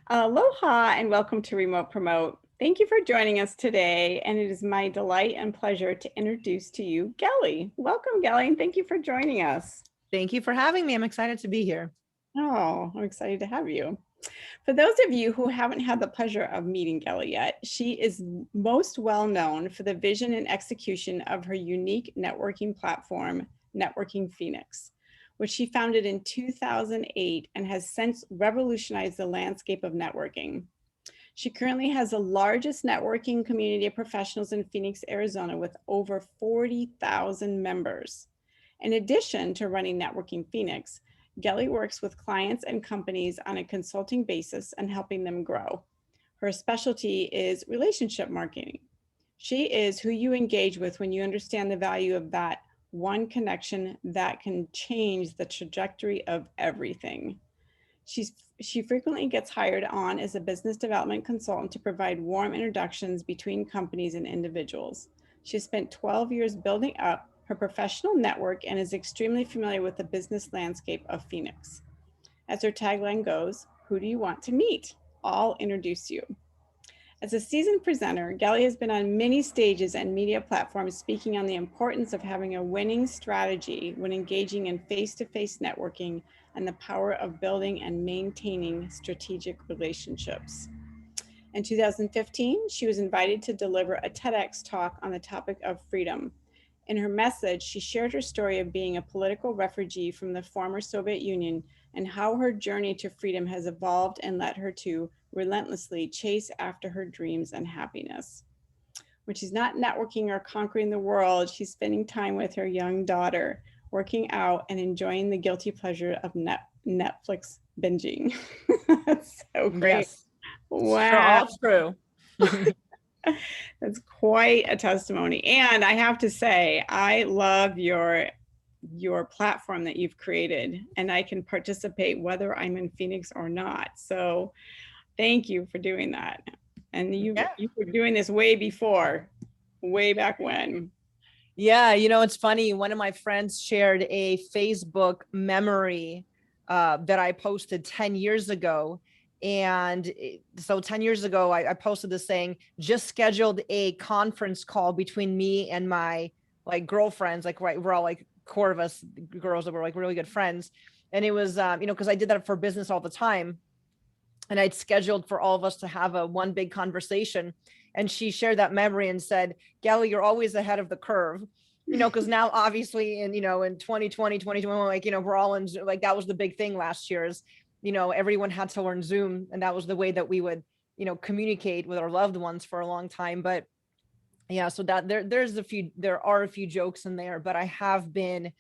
Aloha and welcome to Remote Promote. Thank you for joining us today, and it is my delight and pleasure to introduce to you Gelie. Welcome, Gelie, and thank you for joining us. Thank you for having me. I'm excited to be here. Oh, I'm excited to have you. For those of you who haven't had the pleasure of meeting Gelie yet, she is most well known for the vision and execution of her unique networking platform, NetworkingPhoenix, which she founded in 2008 and has since revolutionized the landscape of networking. She currently has the largest networking community of professionals in Phoenix, Arizona, with over 40,000 members. In addition to running Networking Phoenix, Gelie works with clients and companies on a consulting basis and helping them grow. Her specialty is relationship marketing. She is who you engage with when you understand the value of that one connection that can change the trajectory of everything. She frequently gets hired on as a business development consultant to provide warm introductions between companies and individuals. She spent 12 years building up her professional network and is extremely familiar with the business landscape of Phoenix. As her tagline goes, who do you want to meet? I'll introduce you. As a seasoned presenter, Gelie has been on many stages and media platforms speaking on the importance of having a winning strategy when engaging in face-to-face networking and the power of building and maintaining strategic relationships. In 2015, she was invited to deliver a TEDx talk on the topic of freedom. In her message, she shared her story of being a political refugee from the former Soviet Union and how her journey to freedom has evolved and led her to relentlessly chase after her dreams and happiness. When she's not networking or conquering the world, she's spending time with her young daughter, working out and enjoying the guilty pleasure of Netflix binging. That's so great. Yes, Wow. all true. That's quite a testimony. And I have to say, I love your platform that you've created, and I can participate whether I'm in Phoenix or not. So thank you for doing that. And you Yeah. you were doing this way before, way back when. Yeah, it's funny. One of my friends shared a Facebook memory that I posted 10 years ago. And so 10 years ago, I posted this saying, just scheduled a conference call between me and my girlfriends. Like, right, we're all like core of us girls that were like really good friends. And it was, because I did that for business all the time. And I'd scheduled for all of us to have a one big conversation. And she shared that memory and said, Gelie, you're always ahead of the curve, because now obviously in 2020, 2021, we're all in, like, that was the big thing last year is, everyone had to learn Zoom. And that was the way that we would, communicate with our loved ones for a long time. But yeah, so that there are a few jokes in there, but I have been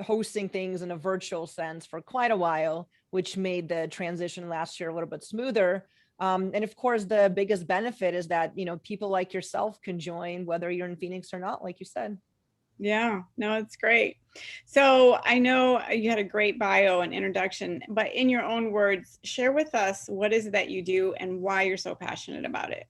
hosting things in a virtual sense for quite a while, which made the transition last year a little bit smoother. And of course, the biggest benefit is that, people like yourself can join, whether you're in Phoenix or not, like you said. Yeah, no, it's great. So I know you had a great bio and introduction, but in your own words, share with us what is it that you do and why you're so passionate about it.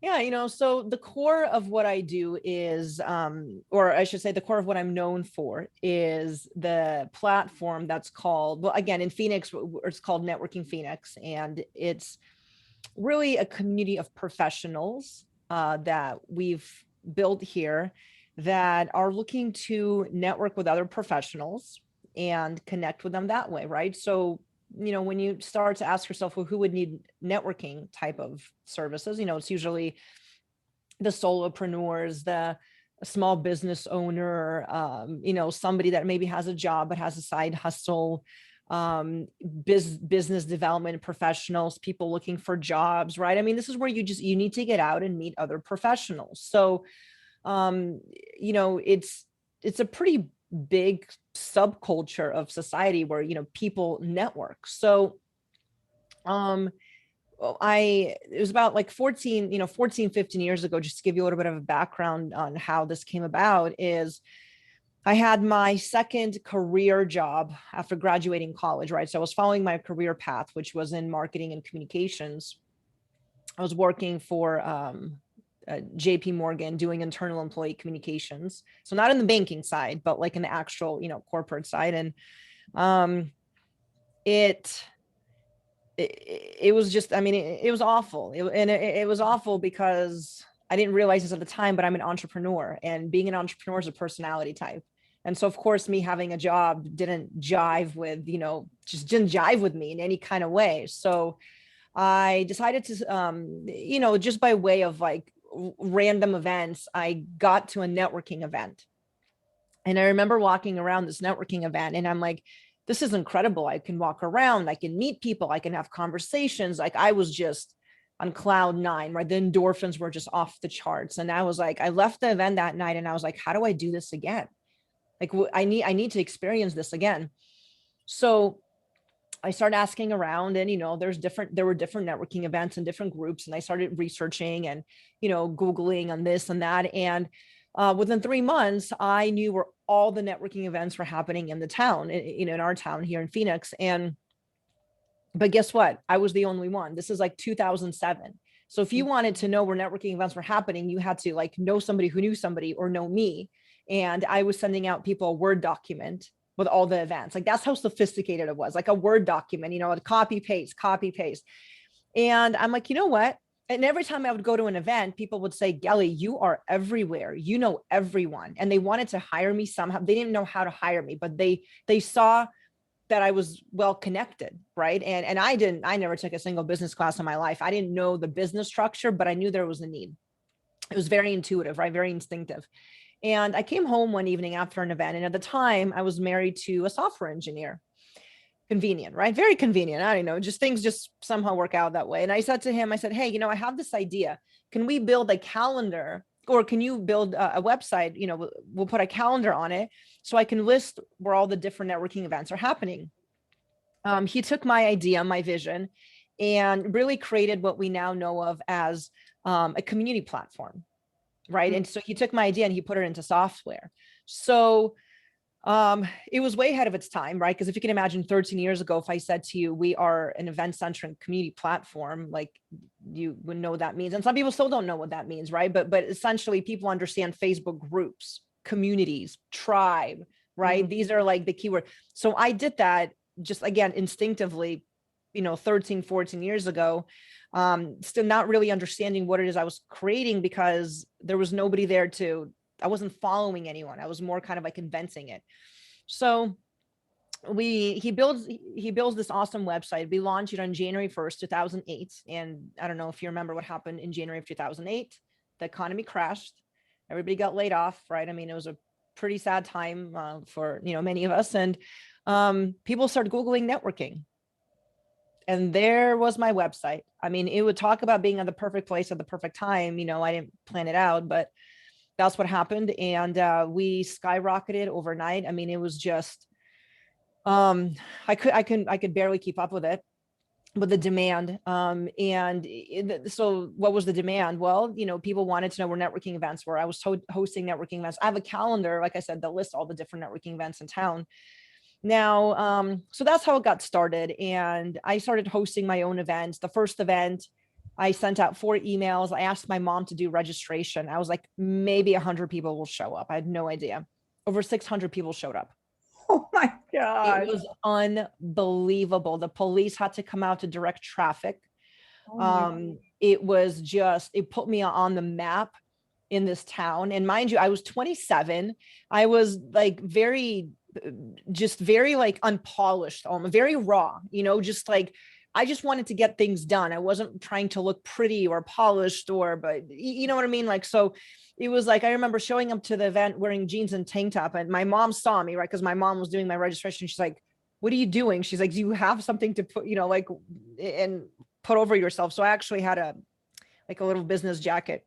Yeah, so the core of what I do is, or I should say the core of what I'm known for is the platform that's called, well, again, in Phoenix, it's called Networking Phoenix. And it's really a community of professionals that we've built here that are looking to network with other professionals and connect with them that way, right? So when you start to ask yourself, well, who would need networking type of services, it's usually the solopreneurs, the small business owner, somebody that maybe has a job but has a side hustle, business development professionals, people looking for jobs, right? I mean, this is where you need to get out and meet other professionals. So it's a pretty big subculture of society where people network. So it was about like 14, 15 years ago, just to give you a little bit of a background on how this came about, is I had my second career job after graduating college, right? So I was following my career path, which was in marketing and communications. I was working for JP Morgan doing internal employee communications. So not in the banking side, but like in the actual, corporate side. And it it was just, I mean, it was awful. It was awful because I didn't realize this at the time, but I'm an entrepreneur, and being an entrepreneur is a personality type. And so, of course, me having a job didn't jive with, just didn't jive with me in any kind of way. So I decided to, just by way of like random events, I got to a networking event. And I remember walking around this networking event and I'm like, this is incredible. I can walk around, I can meet people, I can have conversations. Like I was just on cloud nine, right? The endorphins were just off the charts. And I was like, I left the event that night and I was like, how do I do this again? Like I need to experience this again. So I started asking around, and there were different networking events and different groups, and I started researching and Googling on this and that. And within 3 months, I knew where all the networking events were happening in the town, in our town here in Phoenix. But guess what? I was the only one. This is like 2007. So if you wanted to know where networking events were happening, you had to like know somebody who knew somebody or know me. And I was sending out people a Word document with all the events. Like that's how sophisticated it was, like a Word document, a copy paste, copy paste. And I'm like, you know what? And every time I would go to an event, people would say, Gelie, you are everywhere. You know everyone. And they wanted to hire me somehow. They didn't know how to hire me, but they saw that I was well connected, right? And I never took a single business class in my life. I didn't know the business structure, but I knew there was a need. It was very intuitive, right? Very instinctive. And I came home one evening after an event. And at the time I was married to a software engineer. Convenient, right? Very convenient. I don't know, just things just somehow work out that way. And I said to him, I said, hey, I have this idea. Can we build a calendar, or can you build a website? We'll put a calendar on it so I can list where all the different networking events are happening. He took my idea, my vision, and really created what we now know of as a community platform, right? And so he took my idea and he put it into software. So it was way ahead of its time, right? Because if you can imagine 13 years ago, if I said to you, we are an event-centric community platform, like you would know what that means. And some people still don't know what that means, right? But essentially people understand Facebook groups, communities, tribe, right? These are like the keyword. So I did that just again, instinctively, 13, 14 years ago, still not really understanding what it is I was creating because there was nobody there I wasn't following anyone. I was more kind of like inventing it. So he builds this awesome website. We launched it on January 1st, 2008. And I don't know if you remember what happened in January of 2008. The economy crashed. Everybody got laid off, right? I mean, it was a pretty sad time for, many of us. And people started Googling networking. And there was my website. I mean, it would talk about being at the perfect place at the perfect time. I didn't plan it out, but that's what happened. And we skyrocketed overnight. I mean, it was just, I could barely keep up with it, with the demand. So what was the demand? Well, people wanted to know where networking events were. I was hosting networking events. I have a calendar, like I said, that lists all the different networking events in town. Now, so that's how it got started. And I started hosting my own events. The first event, I sent out 4 emails. I asked my mom to do registration. I was like, maybe 100 people will show up. I had no idea. Over 600 people showed up. Oh my God. It was unbelievable. The police had to come out to direct traffic. It was just, it put me on the map in this town. And mind you, I was 27. I was like very like unpolished, very raw, just like, I just wanted to get things done. I wasn't trying to look pretty or polished but you know what I mean? Like, so it was like, I remember showing up to the event wearing jeans and tank top, and my mom saw me, right? Because my mom was doing my registration. She's like, what are you doing? She's like, do you have something to put, like, and put over yourself? So I actually had a little business jacket.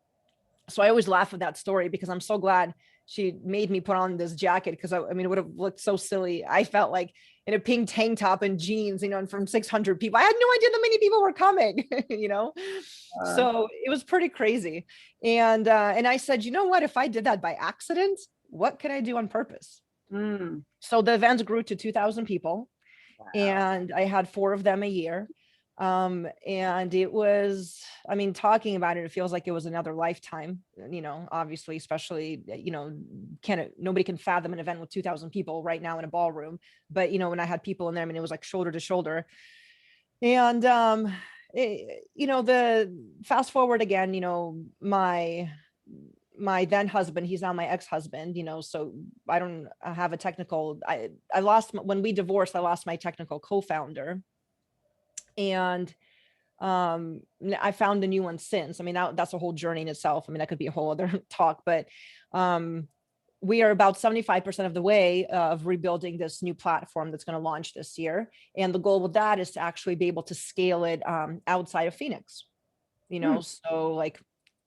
So I always laugh at that story because I'm so glad she made me put on this jacket, because I mean, it would have looked so silly. I felt like in a pink tank top and jeans, and from 600 people. I had no idea that many people were coming, So it was pretty crazy. And I said, you know what, if I did that by accident, what can I do on purpose? So the events grew to 2,000 people. Wow. And I had 4 of them a year. And it was, I mean, talking about it, it feels like it was another lifetime, obviously, especially, nobody can fathom an event with 2,000 people right now in a ballroom. But, when I had people in there, I mean, it was like shoulder to shoulder. And, the fast forward again, my then husband, he's now my ex-husband, so I don't have a technical, I lost, when we divorced, I lost my technical co-founder. And I found a new one since. I mean, that's a whole journey in itself. I mean, that could be a whole other talk, but we are about 75% of the way of rebuilding this new platform that's going to launch this year. And the goal with that is to actually be able to scale it outside of Phoenix, Hmm. so like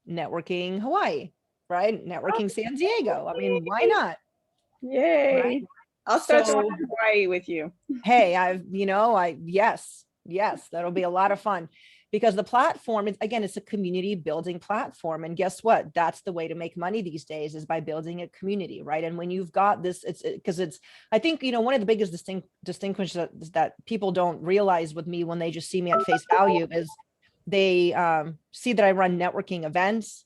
networking Hawaii, right? Oh, Networking San Diego. I mean, why yay. not? Right. Yay. I'll start the one So, in Hawaii with you. hey, yes, that'll be a lot of fun, because the platform is, again, it's a community building platform. And guess what? That's the way to make money these days, is by building a community, right? And when you've got this, I think, one of the biggest distinctions that people don't realize with me when they just see me at face value is they see that I run networking events,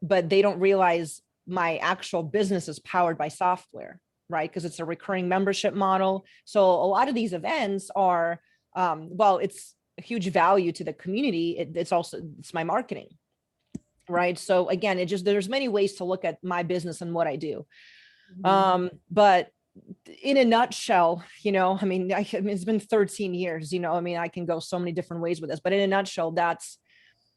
but they don't realize my actual business is powered by software, right? Because it's a recurring membership model. So a lot of these events are, well, it's a huge value to the community. It's my marketing, right? So again, there's many ways to look at my business and what I do. But in a nutshell, I mean, it's been 13 years, I mean, I can go so many different ways with this, but in a nutshell, that's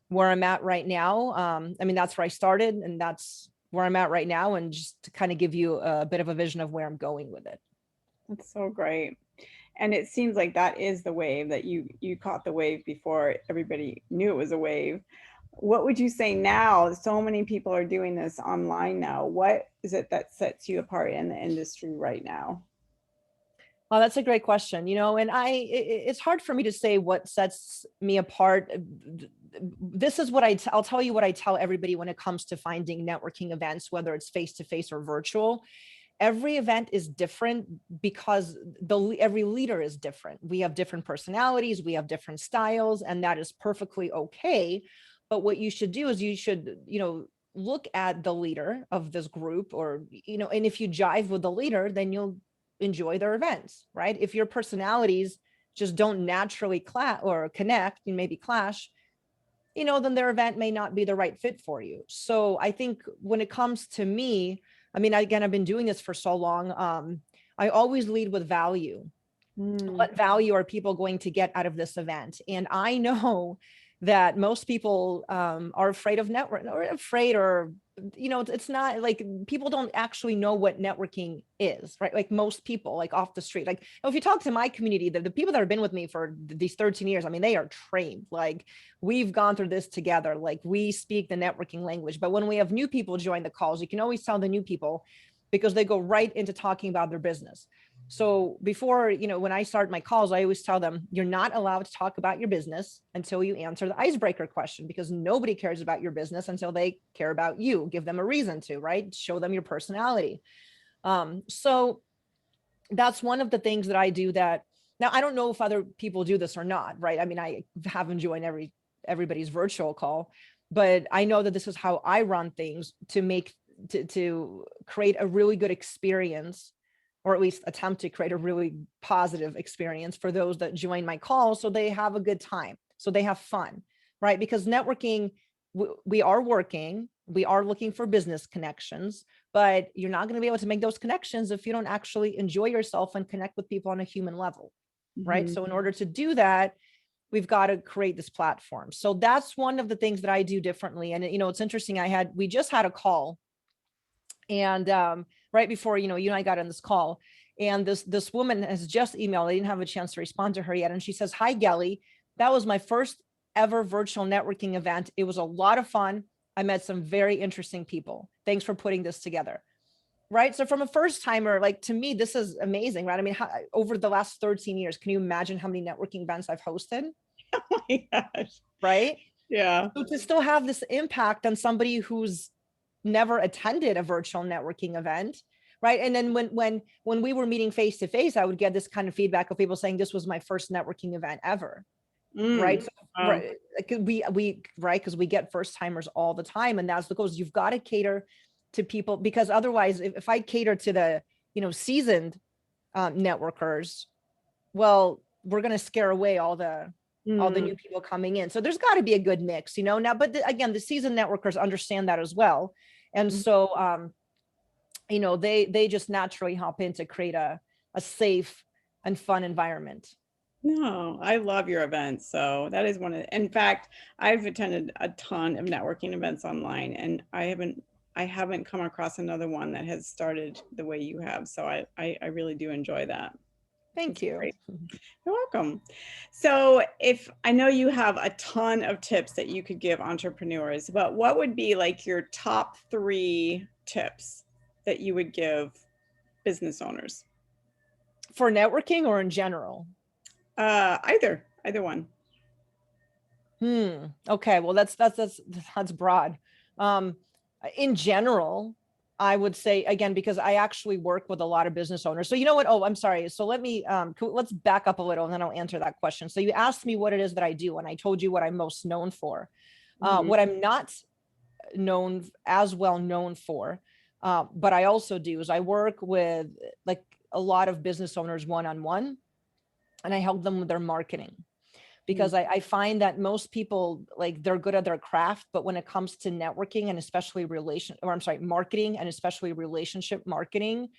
where I'm at right now. I mean, that's where I started, and that's where I'm at right now. And just to kind of give you a bit of a vision of where I'm going with it. That's so great. And it seems like that is the wave, that you caught the wave before everybody knew it was a wave. What would you say now? So many people are doing this online now. What is it that sets you apart in the industry right now? Well, that's a great question, and it's hard for me to say what sets me apart. This is what I'll tell you what I tell everybody when it comes to finding networking events, whether it's face-to-face or virtual. Every event is different because every leader is different. We have different personalities, we have different styles, and that is perfectly okay. But what you should do is you should, look at the leader of this group, or, and if you jive with the leader, then you'll enjoy their events, right? If your personalities just don't naturally connect, and maybe clash, then their event may not be the right fit for you. So I think when it comes to me, I mean, again, I've been doing this for so long. I always lead with value. What value are people going to get out of this event? And I know that most people are afraid of network, or afraid, or it's not like, people don't actually know what networking is, right? Like most people, like off the street, like if you talk to my community, the people that have been with me for these 13 years, I mean, they are trained, like we've gone through this together, like we speak the networking language. But when we have new people join the calls, you can always tell the new people, because they go right into talking about their business. So before, when I start my calls, I always tell them, you're not allowed to talk about your business until you answer the icebreaker question, because nobody cares about your business until they care about you. Give them a reason to, right? Show them your personality. So that's one of the things that I do. That now, I don't know if other people do this or not, right? I mean, I haven't joined everybody's virtual call, but I know that this is how I run things to create a really good experience, or at least attempt to create a really positive experience for those that join my call, so they have a good time, so they have fun, right? Because networking, we are working, we are looking for business connections, but you're not going to be able to make those connections if you don't actually enjoy yourself and connect with people on a human level, right? So in order to do that, we've got to create this platform. So that's one of the things that I do differently. And it's interesting, we just had a call, and right before, you and I got on this call, and this woman has just emailed. I didn't have a chance to respond to her yet. And she says, "Hi, Gelie. That was my first ever virtual networking event. It was a lot of fun. I met some very interesting people. Thanks for putting this together." Right. So from a first timer, like, to me, this is amazing, right? I mean, over the last 13 years, can you imagine how many networking events I've hosted? Oh my gosh. Right. Yeah. So to still have this impact on somebody who's never attended a virtual networking event, right? And then when we were meeting face to face, I would get this kind of feedback of people saying, this was my first networking event ever, right? So, Wow. right, we right, because we get first timers all the time, and that's the goal. You've got to cater to people, because otherwise, if I cater to the seasoned networkers, well, we're going to scare away all the all the new people coming in. So there's got to be a good mix, you know, now, but again, the seasoned networkers understand that as well. And so, you know, they just naturally hop in to create a safe and fun environment. No, I love your events. So that is one of, in fact, I've attended a ton of networking events online, and I haven't come across another one that has started the way you have. So I really do enjoy that. Thank That's you. great. You're welcome. So if I know you have a ton of tips that you could give entrepreneurs, but what would be like your top 3 tips that you would give business owners? For networking or in general? Either one. Okay. Well, that's broad. In general, I would say, again, because I actually work with a lot of business owners. So you know what? Oh, I'm sorry. So let me, let's back up a little and then I'll answer that question. So you asked me what it is that I do, and I told you what I'm most known for. What I'm not as well known for, but I also do is I work with like a lot of business owners one-on-one, and I help them with their marketing. Because I find that most people, like, they're good at their craft, but when it comes to networking and especially marketing and especially relationship marketing,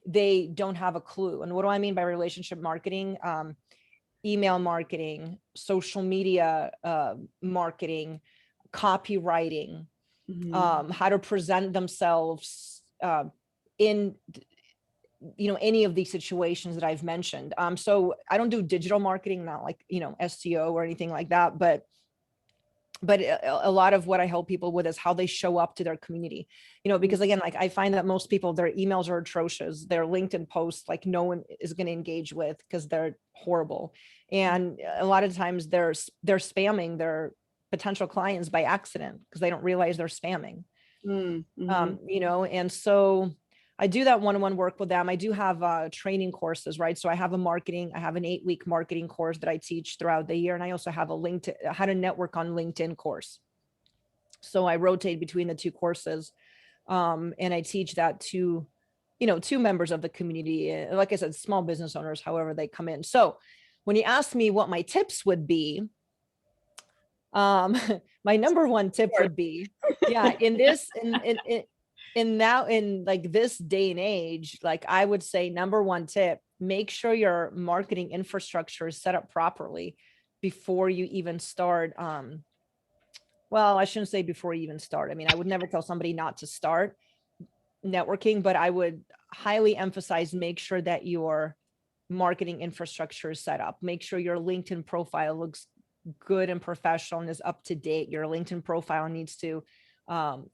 they don't have a clue. And what do I mean by relationship marketing? Email marketing, social media marketing, copywriting, how to present themselves in any of these situations that I've mentioned. So I don't do digital marketing, not like, SEO or anything like that, but a lot of what I help people with is how they show up to their community, because again, like I find that most people, their emails are atrocious. Their LinkedIn posts, like no one is going to engage with because they're horrible. And a lot of times they're spamming their potential clients by accident because they don't realize they're spamming. And so I do that one-on-one work with them. I do have training courses, right? So I have an 8-week marketing course that I teach throughout the year. And I also have how to network on LinkedIn course. So I rotate between the 2 courses. And I teach that to, 2 members of the community. Like I said, small business owners, however they come in. So when you ask me what my tips would be, my number 1 tip would be, in like this day and age, like I would say number 1 tip, make sure your marketing infrastructure is set up properly before you even start. Well, I shouldn't say before you even start. I mean, I would never tell somebody not to start networking, but I would highly emphasize, make sure that your marketing infrastructure is set up. Make sure your LinkedIn profile looks good and professional and is up to date. Your LinkedIn profile needs to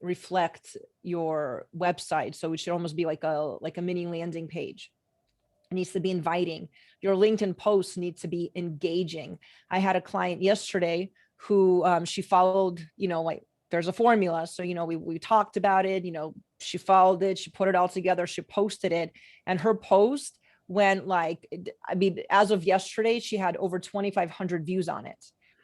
reflect your website. So it should almost be like a mini landing page. It needs to be inviting. Your LinkedIn posts need to be engaging. I had a client yesterday who she followed, like there's a formula. So, we talked about it, she followed it, she put it all together, she posted it, and her post went as of yesterday, she had over 2,500 views on it.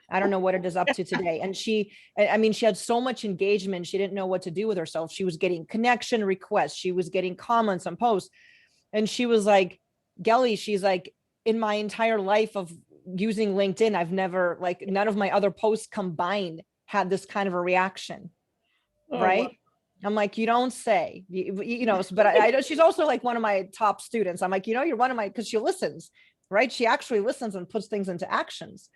I don't know what it is up to today. And she had so much engagement. She didn't know what to do with herself. She was getting connection requests. She was getting comments on posts. And she was like, Gelie, she's like, in my entire life of using LinkedIn, I've never, like, none of my other posts combined had this kind of a reaction. Right. Wow. I'm like, you don't say, but I know she's also like one of my top students. I'm like, you're one of my, because she listens, right? She actually listens and puts things into actions.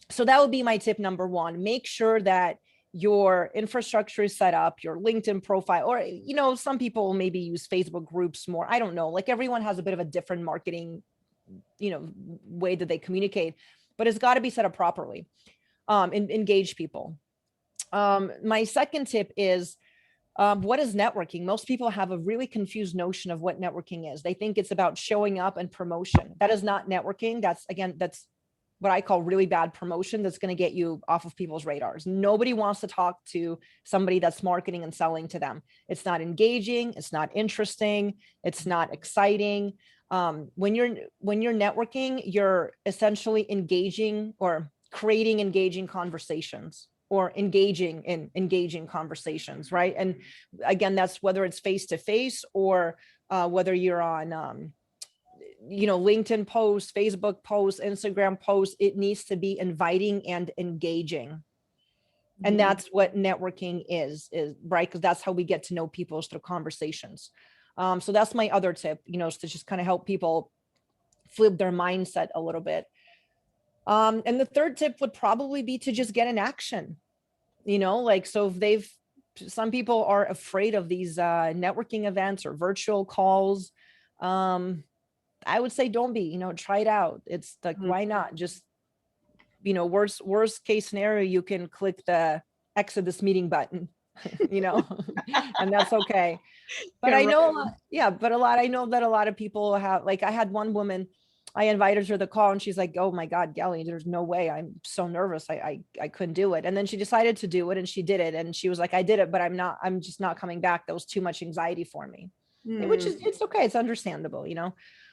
So that would be my tip number 1. Make sure that your infrastructure is set up, your LinkedIn profile, or, some people maybe use Facebook groups more. I don't know. Like everyone has a bit of a different marketing, way that they communicate, but it's got to be set up properly. Engage people. My second tip is, what is networking? Most people have a really confused notion of what networking is. They think it's about showing up and promotion. That is not networking. That's what I call really bad promotion. That's going to get you off of people's radars. Nobody wants to talk to somebody that's marketing and selling to them. It's not engaging. It's not interesting. It's not exciting. When you're networking, you're essentially engaging or creating engaging conversations, or engaging in engaging conversations, right? And again, that's whether it's face-to-face or whether you're on LinkedIn posts, Facebook posts, Instagram posts, it needs to be inviting and engaging. And Mhm. that's what networking is right? Because that's how we get to know people, is through conversations. So that's my other tip, is to just kind of help people flip their mindset a little bit. And the third tip would probably be to just get in action, like, so if some people are afraid of these networking events or virtual calls. I would say don't be, try it out. It's like, Mhm. why not? Just, worst case scenario, you can click the exit this meeting button, and that's okay. But Yeah, I right. know, I know that a lot of people have, like, I had one woman, I invited her to the call and she's like, oh my God, Gelie, there's no way. I'm so nervous. I couldn't do it. And then she decided to do it and she did it. And she was like, I did it, but I'm just not coming back. That was too much anxiety for me, which Mm, is, it's okay. It's understandable,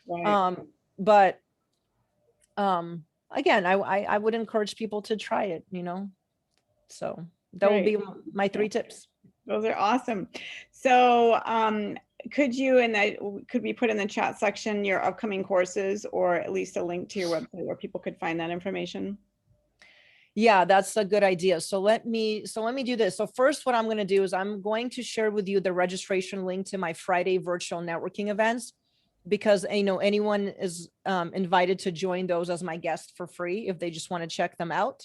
right. Um, but um, again, I would encourage people to try it, so that will Right. be my Yeah, 3 tips. those are awesome. So, could you, and that could we put in the chat section your upcoming courses, or at least a link to your website where people could find that information? Yeah, that's a good idea. So let me do this. So first, what I'm going to do is I'm going to share with you the registration link to my Friday virtual networking events, because anyone is invited to join those as my guest for free if they just want to check them out.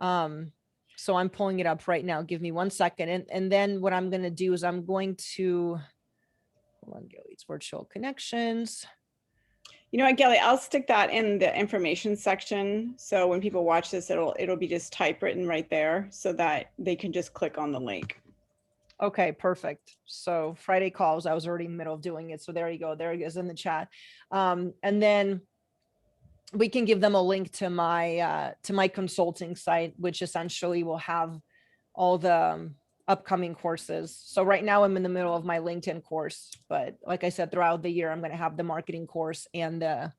So I'm pulling it up right now. Give me 1 second. And then what I'm going to do is I'm going to, hold on, Gilly's virtual connections. You know what, Gelly, I'll stick that in the information section. So when people watch this, it'll be just typewritten right there so that they can just click on the link. Okay, perfect. So Friday calls, I was already in the middle of doing it. So there you go. There it is in the chat. And then we can give them a link to my consulting site, which essentially will have all the upcoming courses. So right now I'm in the middle of my LinkedIn course, but like I said, throughout the year, I'm going to have the marketing course and the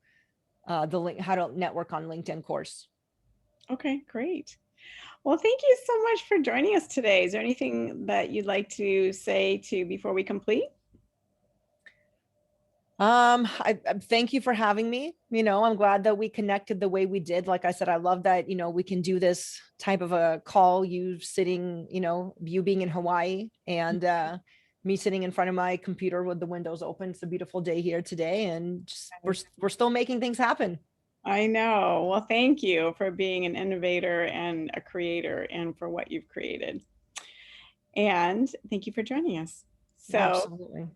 link, how to network on LinkedIn course. Okay, great. Well, thank you so much for joining us today. Is there anything that you'd like to say to before we complete? I thank you for having me. I'm glad that we connected the way we did. Like I said, I love that, we can do this type of a call, you sitting, you being in Hawaii and me sitting in front of my computer with the windows open. It's a beautiful day here today, and just, we're still making things happen. I know. Well, thank you for being an innovator and a creator and for what you've created. And thank you for joining us. So Absolutely.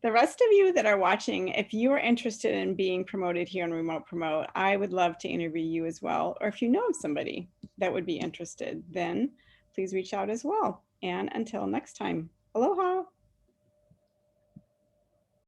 the rest of you that are watching, if you are interested in being promoted here on Remote Promote, I would love to interview you as well. Or if you know of somebody that would be interested, then please reach out as well. And until next time, aloha.